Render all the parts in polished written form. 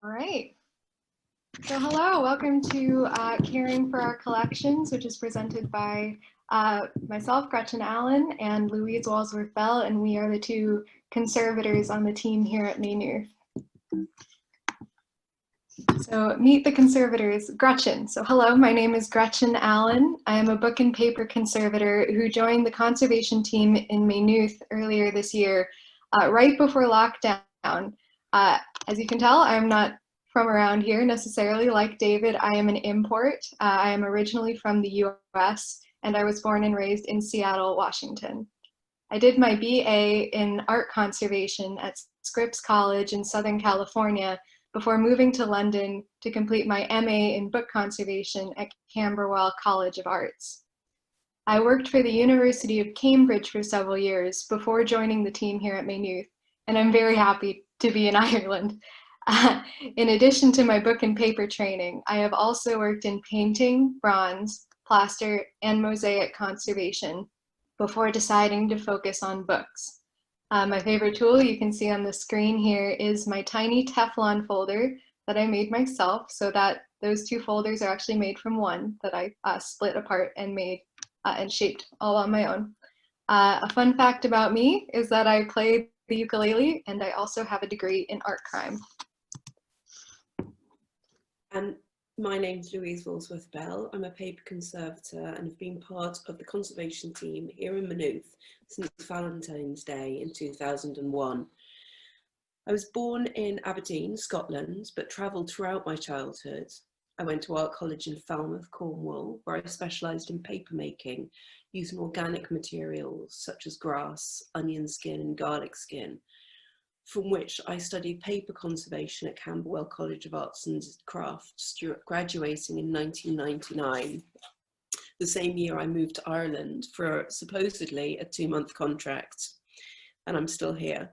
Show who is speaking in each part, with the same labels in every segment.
Speaker 1: All right. So hello, welcome to Caring for Our Collections, which is presented by myself, Gretchen Allen, and Louise Walsworth Bell, and we are the two conservators on the team here at Maynooth. So meet the conservators, Gretchen. So hello, my name is Gretchen Allen. I am a book and paper conservator who joined the conservation team in Maynooth earlier this year, right before lockdown. As you can tell, I'm not from around here necessarily. Like David, I am an import. I am originally from the US, and I was born and raised in Seattle, Washington. I did my BA in art conservation at Scripps College in Southern California before moving to London to complete my MA in book conservation at Camberwell College of Arts. I worked for the University of Cambridge for several years before joining the team here at Maynooth, and I'm very happy to be in Ireland. In addition to my book and paper training, I have also worked in painting, bronze, plaster, and mosaic conservation before deciding to focus on books. My favorite tool you can see on the screen here is my tiny Teflon folder that I made myself, so that those two folders are actually made from one that I split apart and made and shaped all on my own. A fun fact about me is that I play the ukulele, and I also have a degree in art crime.
Speaker 2: And my name's Louise Walsworth Bell. I'm a paper conservator and have been part of the conservation team here in Maynooth since Valentine's Day in 2001. I was born in Aberdeen, Scotland, but travelled throughout my childhood. I went to art college in Falmouth, Cornwall, where I specialised in paper making using organic materials such as grass, onion skin and garlic skin, from which I studied paper conservation at Camberwell College of Arts and Crafts, graduating in 1999. The same year I moved to Ireland for supposedly a 2-month contract, and I'm still here.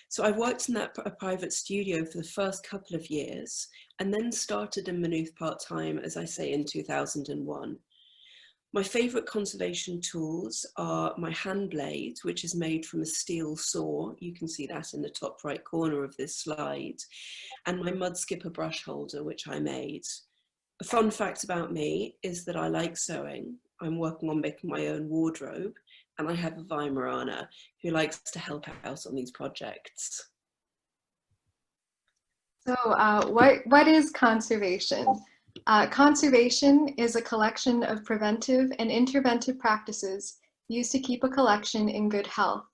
Speaker 2: So I worked in a private studio for the first couple of years, and then started in Maynooth part-time, as I say, in 2001. My favourite conservation tools are my hand blade, which is made from a steel saw. You can see that in the top right corner of this slide, and my mud skipper brush holder, which I made. A fun fact about me is that I like sewing. I'm working on making my own wardrobe, and I have a Weimaraner who likes to help out on these projects.
Speaker 1: So what is conservation? Conservation is a collection of preventive and interventive practices used to keep a collection in good health.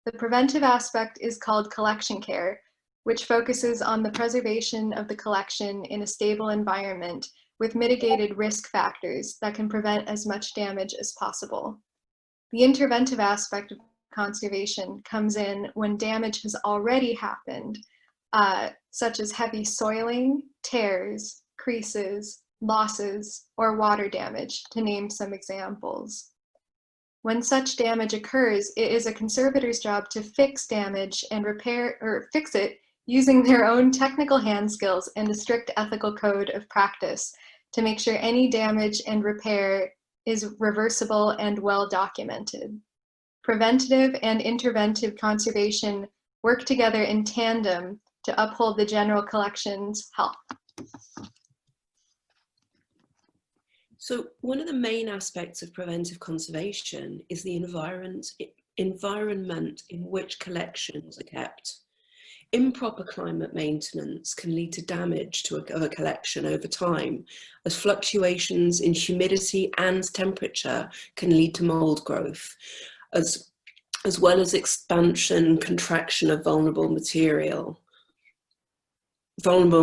Speaker 1: The preventive aspect is called collection care, which focuses on the preservation of the collection in a stable environment with mitigated risk factors that can prevent as much damage as possible. The interventive aspect of conservation comes in when damage has already happened, such as heavy soiling, tears, creases, losses, or water damage, to name some examples. When such damage occurs, it is a conservator's job to fix damage and repair or fix it using their own technical hand skills and a strict ethical code of practice to make sure any damage and repair is reversible and well documented. Preventative and interventive conservation work together in tandem to uphold the general collection's health.
Speaker 2: So one of the main aspects of preventive conservation is the environment in which collections are kept. Improper climate maintenance can lead to damage to a collection over time, as fluctuations in humidity and temperature can lead to mold growth, as well as expansion and contraction of vulnerable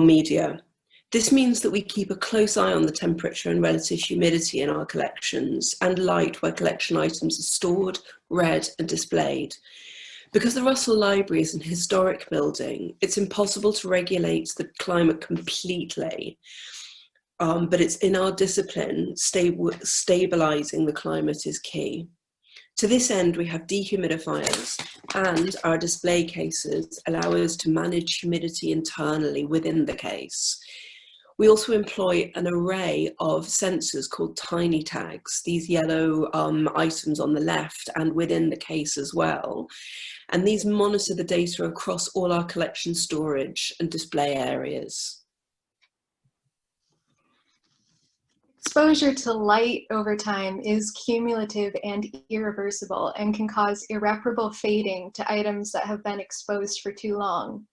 Speaker 2: media. This means that we keep a close eye on the temperature and relative humidity in our collections and light where collection items are stored, read and displayed. Because the Russell Library is an historic building, it's impossible to regulate the climate completely, but it's in our discipline, stabilising the climate is key. To this end, we have dehumidifiers, and our display cases allow us to manage humidity internally within the case. We also employ an array of sensors called tiny tags, these yellow items on the left and within the case as well. And these monitor the data across all our collection storage and display areas.
Speaker 1: exposure to light over time is cumulative and irreversible and can cause irreparable fading to items that have been exposed for too long.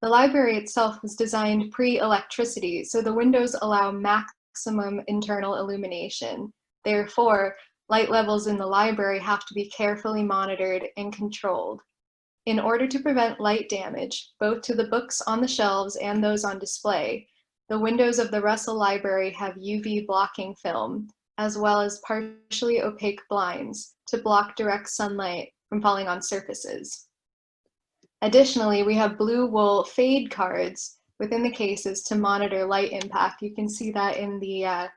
Speaker 1: The library itself was designed pre-electricity, so the windows allow maximum internal illumination. Therefore, light levels in the library have to be carefully monitored and controlled. In order to prevent light damage, both to the books on the shelves and those on display, the windows of the Russell Library have UV blocking film, as well as partially opaque blinds to block direct sunlight from falling on surfaces. Additionally, we have blue wool fade cards within the cases to monitor light impact. You can see that in the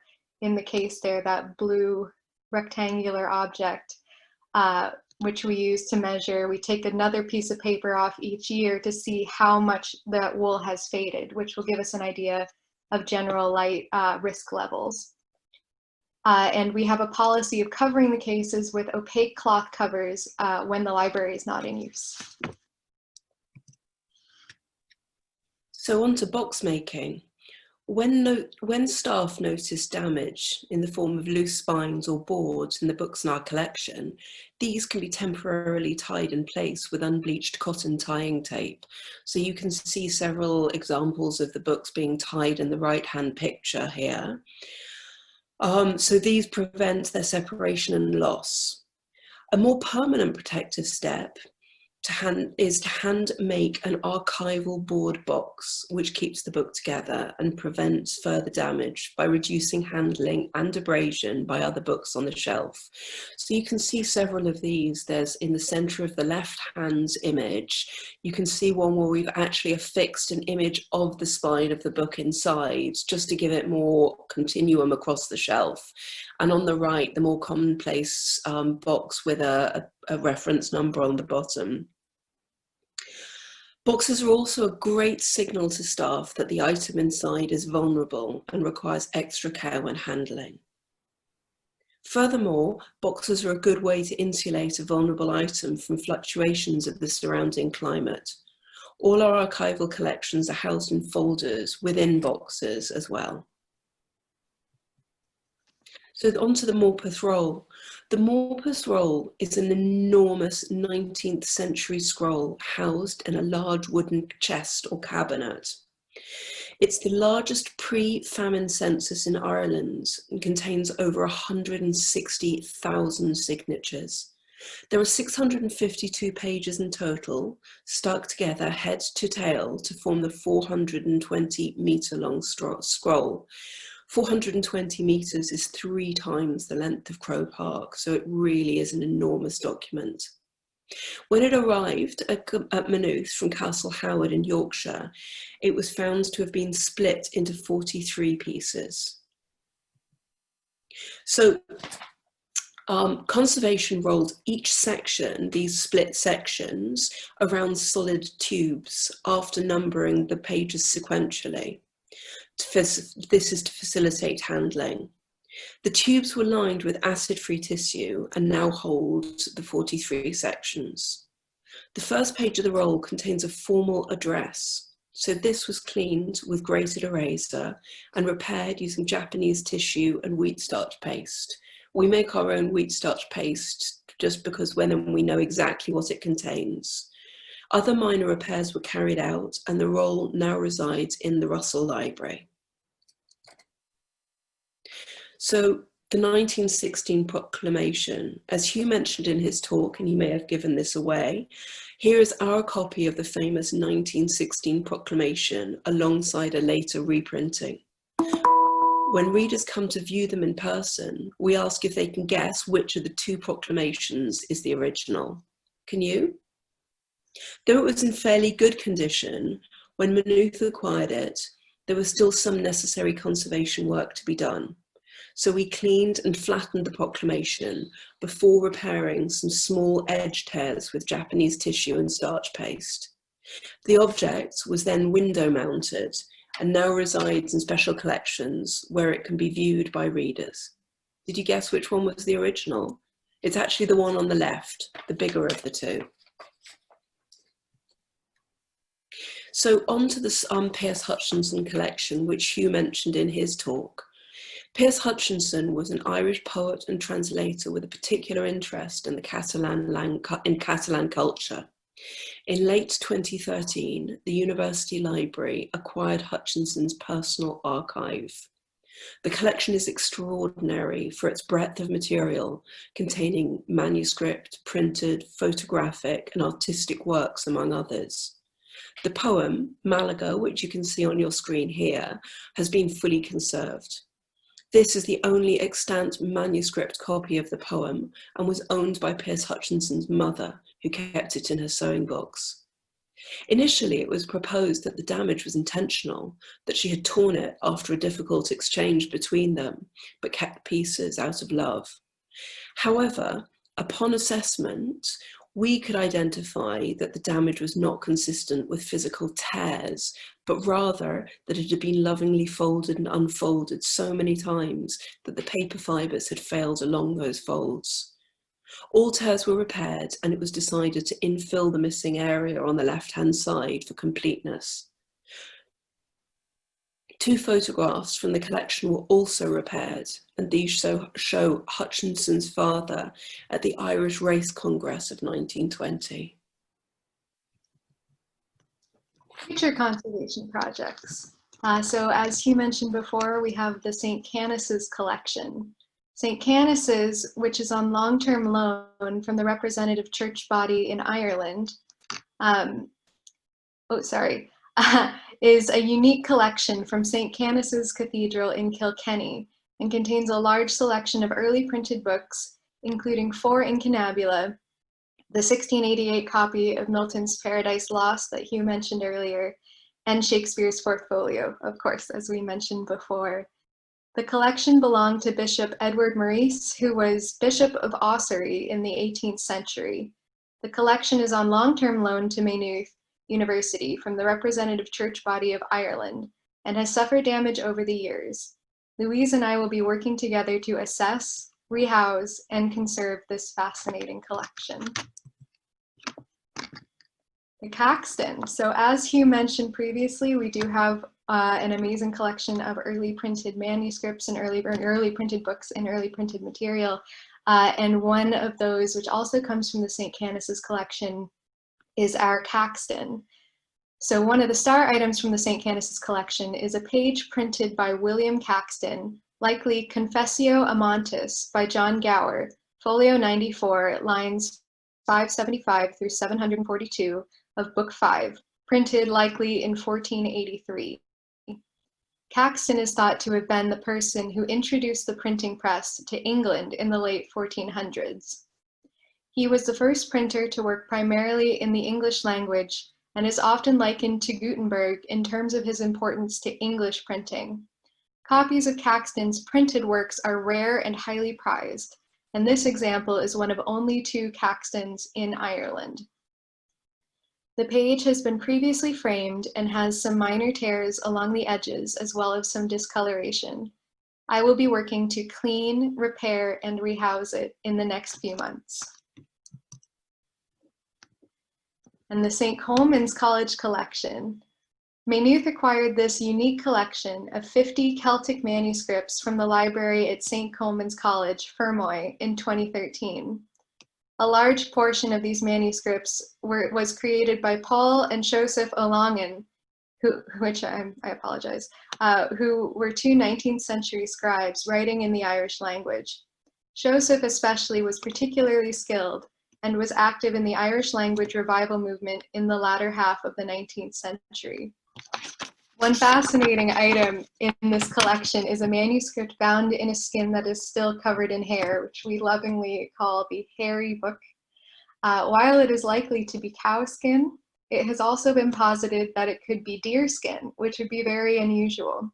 Speaker 1: case there, that blue rectangular object, which we use to measure. We take another piece of paper off each year to see how much that wool has faded, which will give us an idea of general light risk levels. And we have a policy of covering the cases with opaque cloth covers when the library is not in use.
Speaker 2: So on to box making. When staff notice damage in the form of loose spines or boards in the books in our collection, these can be temporarily tied in place with unbleached cotton tying tape. So you can see several examples of the books being tied in the right-hand picture here. So these prevent their separation and loss. A more permanent protective step is to hand make an archival board box which keeps the book together and prevents further damage by reducing handling and abrasion by other books on the shelf. So you can see several of these. There's in the center of the left hand image, you can see one where we've actually affixed an image of the spine of the book inside just to give it more continuum across the shelf. And on the right, the more commonplace box with a reference number on the bottom. Boxes are also a great signal to staff that the item inside is vulnerable and requires extra care when handling. Furthermore, boxes are a good way to insulate a vulnerable item from fluctuations of the surrounding climate. All our archival collections are housed in folders within boxes as well. So onto the Morpeth roll. The Morpeth roll is an enormous 19th century scroll housed in a large wooden chest or cabinet. It's the largest pre-famine census in Ireland and contains over 160,000 signatures. There are 652 pages in total, stuck together head to tail to form the 420-metre long scroll. 420 metres is 3 times the length of Crow Park, so it really is an enormous document. When it arrived at Maynooth from Castle Howard in Yorkshire, it was found to have been split into 43 pieces. So Conservation rolled each section, these split sections, around solid tubes after numbering the pages sequentially. This is to facilitate handling. The tubes were lined with acid-free tissue and now hold the 43 sections. The first page of the roll contains a formal address. So this was cleaned with grated eraser and repaired using Japanese tissue and wheat starch paste. We make our own wheat starch paste just because when we know exactly what it contains. Other minor repairs were carried out and the roll now resides in the Russell Library. So the 1916 Proclamation, as Hugh mentioned in his talk, and he may have given this away, here is our copy of the famous 1916 Proclamation alongside a later reprinting. When readers come to view them in person, we ask if they can guess which of the 2 proclamations is the original. Can you? Though it was in fairly good condition, when Maynooth acquired it, there was still some necessary conservation work to be done. So we cleaned and flattened the proclamation before repairing some small edge tears with Japanese tissue and starch paste. The object was then window mounted and now resides in special collections where it can be viewed by readers. Did you guess which one was the original? It's actually the one on the left, the bigger of the 2. So on to the Pearse Hutchinson collection, which Hugh mentioned in his talk. Pearse Hutchinson was an Irish poet and translator with a particular interest in the Catalan culture. In late 2013, the University Library acquired Hutchinson's personal archive. The collection is extraordinary for its breadth of material, containing manuscript, printed, photographic, and artistic works, among others. The poem, Malaga, which you can see on your screen here, has been fully conserved. This is the only extant manuscript copy of the poem and was owned by Pearse Hutchinson's mother, who kept it in her sewing box. Initially, it was proposed that the damage was intentional, that she had torn it after a difficult exchange between them, but kept pieces out of love. However, upon assessment, we could identify that the damage was not consistent with physical tears, but rather that it had been lovingly folded and unfolded so many times that the paper fibres had failed along those folds. All tears were repaired, and it was decided to infill the missing area on the left-hand side for completeness. 2 photographs from the collection were also repaired, and these show Hutchinson's father at the Irish Race Congress of 1920.
Speaker 1: Future conservation projects. So as Hugh mentioned before, we have the St. Canice's collection. St. Canice's, which is on long-term loan from the representative church body in Ireland, is a unique collection from St. Canice's Cathedral in Kilkenny and contains a large selection of early printed books, including 4 incunabula, the 1688 copy of Milton's Paradise Lost that Hugh mentioned earlier, and Shakespeare's 4th folio, of course, as we mentioned before. The collection belonged to Bishop Edward Maurice, who was Bishop of Ossory in the 18th century. The collection is on long-term loan to Maynooth University from the representative church body of Ireland and has suffered damage over the years. Louise and I will be working together to assess, rehouse, and conserve this fascinating collection. The Caxton. So as Hugh mentioned previously, we do have an amazing collection of early printed manuscripts and early printed books and early printed material. And one of those, which also comes from the St. Canice's collection, is our Caxton. So one of the star items from the St. Canice's collection is a page printed by William Caxton, likely Confessio Amantis by John Gower, folio 94, lines 575 through 742 of Book 5, printed likely in 1483. Caxton is thought to have been the person who introduced the printing press to England in the late 1400s. He was the first printer to work primarily in the English language and is often likened to Gutenberg in terms of his importance to English printing. Copies of Caxton's printed works are rare and highly prized, and this example is one of only 2 Caxtons in Ireland. The page has been previously framed and has some minor tears along the edges as well as some discoloration. I will be working to clean, repair, and rehouse it in the next few months. And the St. Colman's College collection. Maynooth acquired this unique collection of 50 Celtic manuscripts from the library at St. Colman's College, Fermoy, in 2013. A large portion of these manuscripts was created by Paul and Joseph O'Longan, who were 2 19th century scribes writing in the Irish language. Joseph especially was particularly skilled and was active in the Irish language revival movement in the latter half of the 19th century. One fascinating item in this collection is a manuscript bound in a skin that is still covered in hair, which we lovingly call the hairy book. While it is likely to be cow skin, it has also been posited that it could be deer skin, which would be very unusual.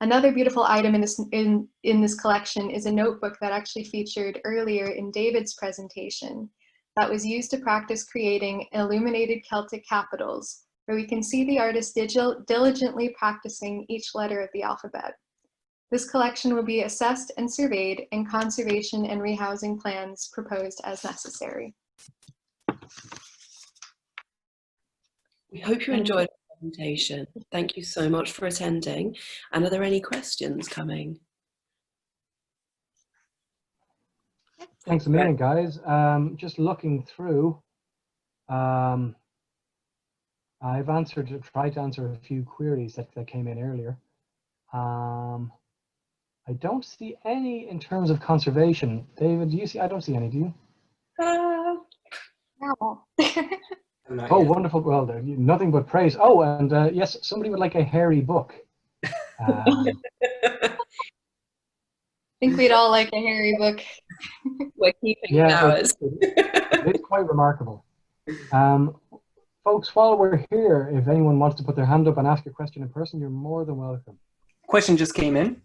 Speaker 1: Another beautiful item in this collection is a notebook that actually featured earlier in David's presentation that was used to practice creating illuminated Celtic capitals, where we can see the artist diligently practicing each letter of the alphabet. This collection will be assessed and surveyed, and conservation and rehousing plans proposed as necessary.
Speaker 2: We hope you enjoyed our presentation. Thank you so much for attending. And are there any questions coming?
Speaker 3: Thanks a million, guys. Just looking through, I've tried to answer a few queries that came in earlier. I don't see any in terms of conservation. David, do you see? I don't see any, do you?
Speaker 1: No.
Speaker 3: Oh, wonderful. Well, nothing but praise. Oh, and yes, somebody would like a hairy book.
Speaker 1: I think we'd all like a hairy book.
Speaker 2: We're keeping
Speaker 3: Yeah,
Speaker 2: ours.
Speaker 3: it's quite remarkable. Folks, while we're here, if anyone wants to put their hand up and ask a question in person, you're more than welcome.
Speaker 4: Question just came in.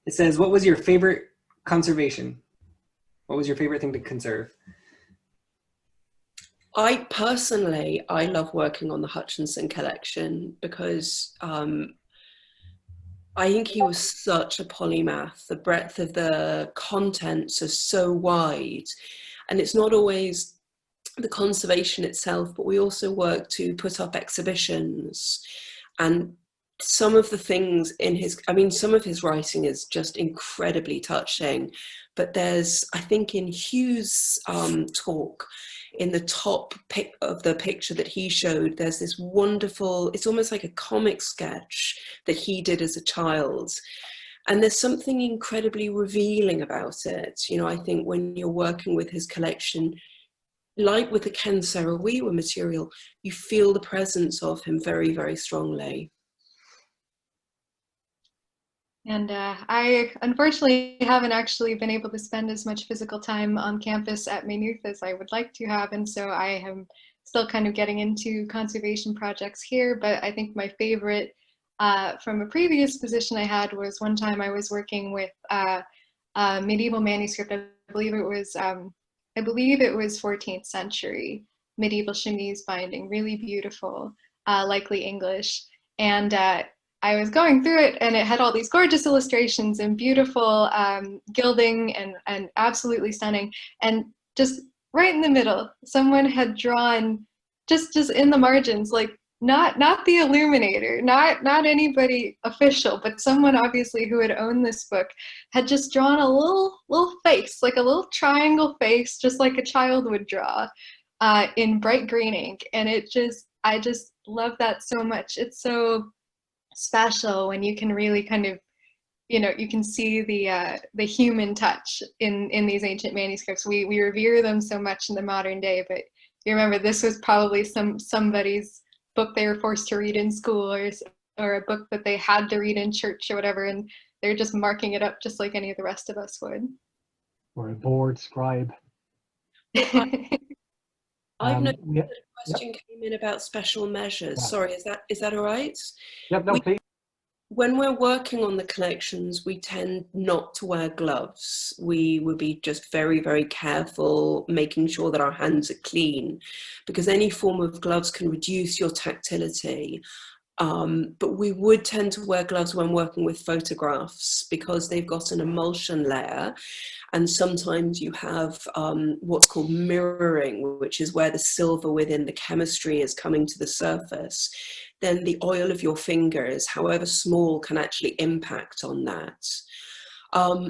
Speaker 4: It says, what was your favorite conservation? What was your favorite thing to conserve?
Speaker 2: I personally love working on the Hutchinson collection because I think he was such a polymath. The breadth of the contents are so wide, and it's not always the conservation itself, but we also work to put up exhibitions. And some of the things in some of his writing is just incredibly touching, but there's, I think in Hugh's talk, in the top of the picture that he showed, there's this wonderful, it's almost like a comic sketch that he did as a child. And there's something incredibly revealing about it. You know, I think when you're working with his collection, like with the Ken Saro-Wiwa material, you feel the presence of him very, very strongly.
Speaker 1: And I unfortunately haven't actually been able to spend as much physical time on campus at Maynooth as I would like to have, and so I am still kind of getting into conservation projects here. But I think my favorite from a previous position I had was one time I was working with a medieval manuscript. I believe it was 14th century medieval chemise binding, really beautiful, likely English, and I was going through it, and it had all these gorgeous illustrations and beautiful gilding and absolutely stunning. And just right in the middle, someone had drawn just in the margins, like not the illuminator, not anybody official, but someone obviously who had owned this book had just drawn a little face, like a little triangle face, just like a child would draw, in bright green ink. And I just love that so much. It's so special when you can really kind of, you can see the human touch in these ancient manuscripts. We revere them so much in the modern day, but you remember this was probably somebody's book they were forced to read in school, or a book that they had to read in church or whatever, and they're just marking it up just like any of the rest of us would.
Speaker 3: Or a bored scribe.
Speaker 2: I've noticed that a question came in about special measures. Yeah. Sorry, is that all right?
Speaker 3: Yep, no, please.
Speaker 2: When we're working on the collections, we tend not to wear gloves. We would be just very, very careful, making sure that our hands are clean, because any form of gloves can reduce your tactility. But we would tend to wear gloves when working with photographs because they've got an emulsion layer. And sometimes you have what's called mirroring, which is where the silver within the chemistry is coming to the surface. Then the oil of your fingers, however small, can actually impact on that.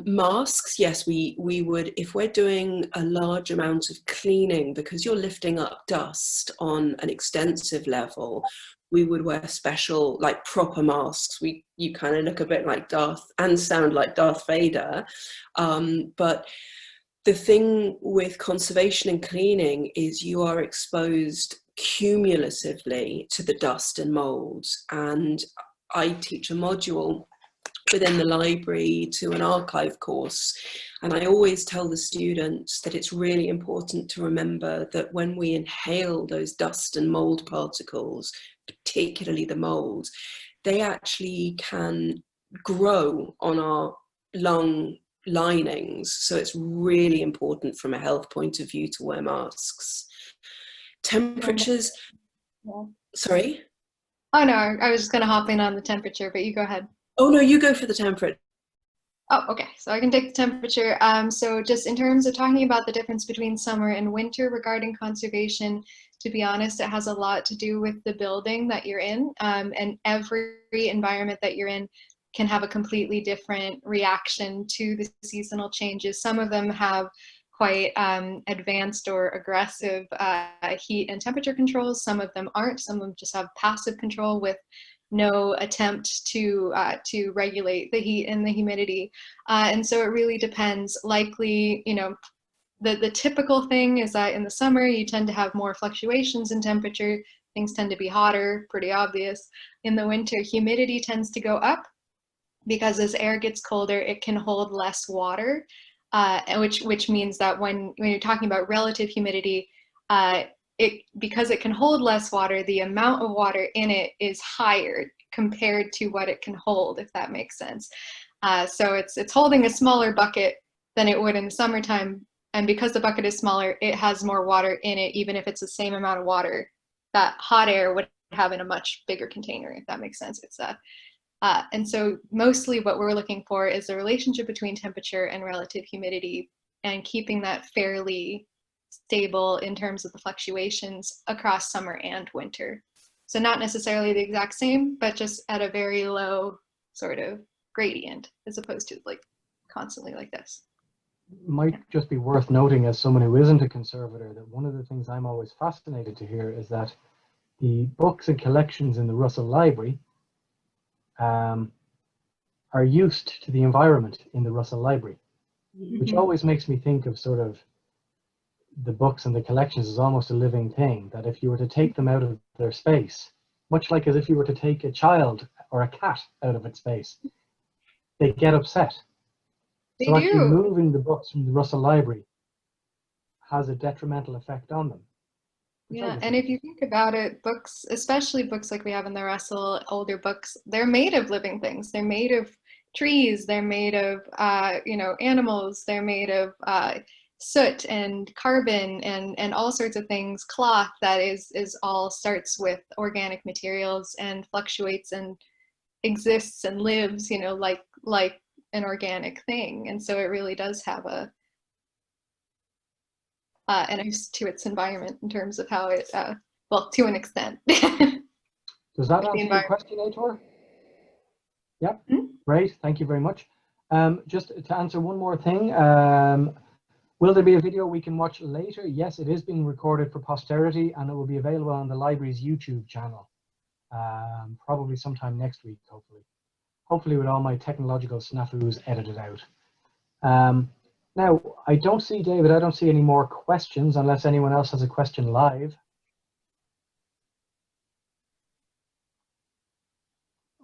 Speaker 2: Masks, yes, we would, if we're doing a large amount of cleaning, because you're lifting up dust on an extensive level, we would wear special, like proper masks. You kind of look a bit like Darth and sound like Darth Vader. But the thing with conservation and cleaning is you are exposed cumulatively to the dust and molds. And I teach a module within the library to an archive course. And I always tell the students that it's really important to remember that when we inhale those dust and mold particles, particularly the molds, they actually can grow on our lung linings. So it's really important from a health point of view to wear masks. Temperatures,
Speaker 1: yeah.
Speaker 2: Sorry?
Speaker 1: Oh no, I was just going to hop in on the temperature, but you go ahead.
Speaker 2: Oh no, you go for the temperature.
Speaker 1: Oh, okay. So I can take the temperature. So just in terms of talking about the difference between summer and winter regarding conservation, to be honest, it has a lot to do with the building that you're in, and every environment that you're in can have a completely different reaction to the seasonal changes. Some of them have quite advanced or aggressive heat and temperature controls. Some of them aren't. Some of them just have passive control with no attempt to regulate the heat and the humidity. And so it really depends. Likely, you know, the typical thing is that in the summer, you tend to have more fluctuations in temperature. Things tend to be hotter, pretty obvious. In the winter, humidity tends to go up because as air gets colder, it can hold less water, which means that when you're talking about relative humidity, because it can hold less water, the amount of water in it is higher compared to what it can hold, if that makes sense. So it's holding a smaller bucket than it would in the summertime, and because the bucket is smaller, it has more water in it, even if it's the same amount of water that hot air would have in a much bigger container, if that makes sense. And so mostly what we're looking for is the relationship between temperature and relative humidity, and keeping that fairly stable in terms of the fluctuations across summer and winter. So not necessarily the exact same, but just at a very low sort of gradient, as opposed to like constantly like this.
Speaker 3: Might just be worth noting, as someone who isn't a conservator, that one of the things I'm always fascinated to hear is that the books and collections in the Russell Library are used to the environment in the Russell Library, which always makes me think of sort of the books and the collections as almost a living thing, that if you were to take them out of their space, much like as if you were to take a child or a cat out of its space, they get upset.
Speaker 1: They
Speaker 3: So actually
Speaker 1: do.
Speaker 3: moving the books from the Russell Library has a detrimental effect on them.
Speaker 1: Yeah, and if you think about it, books, especially books like we have in the Russell, older books, they're made of living things. They're made of trees. They're made of, you know, animals. They're made of soot and carbon and all sorts of things. Cloth that is all starts with organic materials and fluctuates and exists and lives, you know, like an organic thing. And so it really does have an use to its environment in terms of how it, well, to an extent.
Speaker 3: Does that answer your question, Aitor? Yep, great, thank you very much. Just to answer one more thing, will there be a video we can watch later? Yes, it is being recorded for posterity, and it will be available on the library's YouTube channel, probably sometime next week, hopefully with all my technological snafus edited out. Now, I don't see, David, I don't see any more questions unless anyone else has a question live.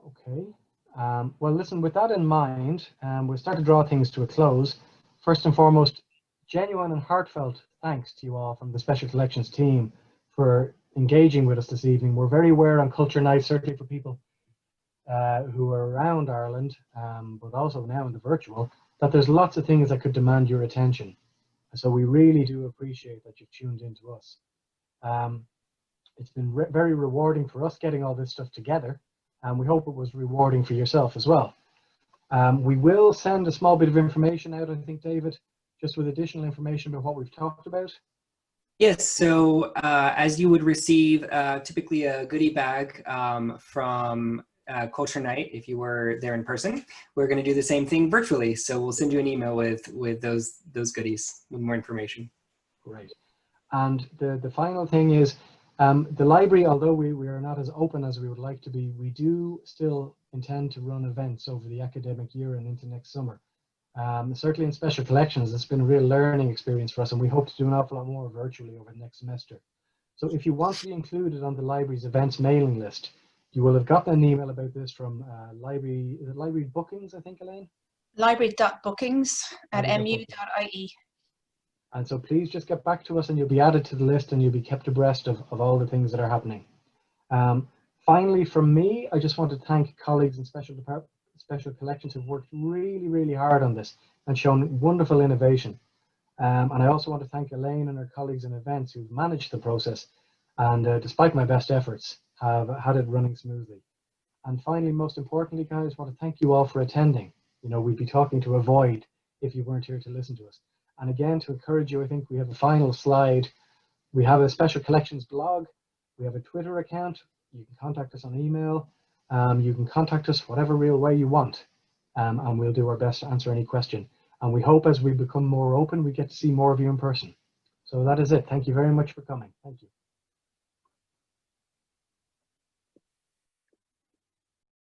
Speaker 3: Okay. Well, listen, with that in mind, we'll start to draw things to a close. First and foremost, genuine and heartfelt thanks to you all from the Special Collections team for engaging with us this evening. We're very aware on Culture Night, certainly for people who are around Ireland, but also now in the virtual, that there's lots of things that could demand your attention. So we really do appreciate that you've tuned in to us. It's been very rewarding for us getting all this stuff together, and we hope it was rewarding for yourself as well. We will send a small bit of information out, I think, David, just with additional information about what we've talked about.
Speaker 4: Yes, so as you would receive typically a goodie bag from Culture Night, if you were there in person, we're going to do the same thing virtually. So we'll send you an email with those goodies with more information.
Speaker 3: Great. And the final thing is, the library, although we are not as open as we would like to be, we do still intend to run events over the academic year and into next summer. Certainly in Special Collections, it's been a real learning experience for us, and we hope to do an awful lot more virtually over the next semester. So if you want to be included on the library's events mailing list, you will have gotten an email about this from library bookings, I think, Elaine?
Speaker 5: library.bookings@mu.ie.
Speaker 3: And so please just get back to us and you'll be added to the list and you'll be kept abreast of all the things that are happening. Finally, from me, I just want to thank colleagues in Special Collections who've worked really, really hard on this and shown wonderful innovation. And I also want to thank Elaine and her colleagues in events who've managed the process and despite my best efforts, have had it running smoothly. And finally, most importantly, guys, I want to thank you all for attending. You know, we'd be talking to a void if you weren't here to listen to us. And again, to encourage you, I think we have a final slide. We have a special collections blog. We have a Twitter account. You can contact us on email. You can contact us whatever real way you want. And we'll do our best to answer any question. And we hope as we become more open, we get to see more of you in person. So that is it. Thank you very much for coming. Thank you.